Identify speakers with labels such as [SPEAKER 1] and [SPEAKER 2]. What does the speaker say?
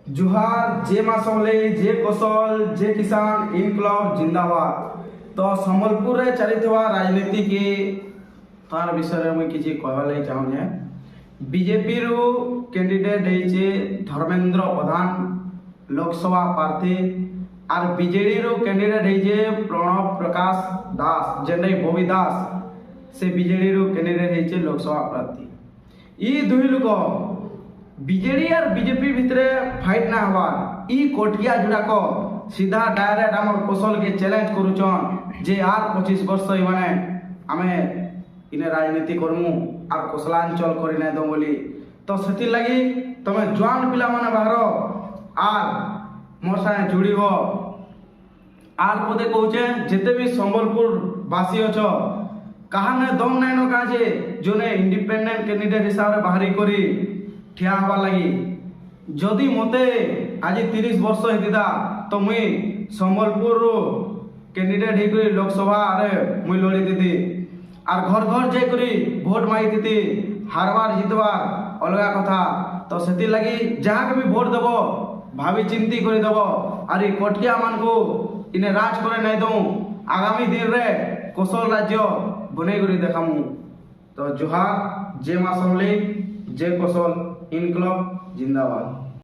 [SPEAKER 1] जुहार जे मासले जे कौशल जे किसान इनकलाब जिंदाबाद। तो संबलपुर रे चलिथवा राजनीति के तार विषय में किसी कहवा लगी चाहूँ। बीजेपी रु कैंडिडेट है धर्मेंद्र प्रधान लोकसभा प्रार्थी और बीजेडी रु कैंडिडेट है प्रणव प्रकाश दास जेने बबी दास से बीजेडी रु कैंडिडेट है लोकसभा प्रार्थी। ई दुई लोग बीजेडी और बीजेपी भितर फाइट ना हवा ई कोटिया जुड़ाक सीधा डायरेक्ट आम कौशल के चैलेंज करुचन जे आर 25 वर्ष माने आमे इने राजनीति करमु आर कौशलांचल करी ना दो बोली। तो सेति लगी तमे जवान पिला माने बाहर आर मोर साथे जुड़ी हो आर पदे कहूचे जेते भी संबलपुर वासी अछो कहा ने दम नाइन न काजे जोने इंडिपेंडेंट कैंडिडेट हिसाब रे बाहरी करी ठिया हवा लगी। जदि मते आज 30 वर्ष हेतिदा तो मुई संबलपुर कैंडिडेट हेकरी लोकसभा रे मुई लड़ी दीदी आर घर घर जाई करी वोट मागी दीदी हारवार जितवार अलगा कथा। तो सेति लगी जहाँ के भी वोट देबो भावी चिंती करी देबो आर कोटिया मान को इने राज करे नहीं दो आगामी दिन रे कौशल राज्य बने करी देखामु। तो जुहार जे मासमली जे कौशल इनकलाब जिंदाबाद।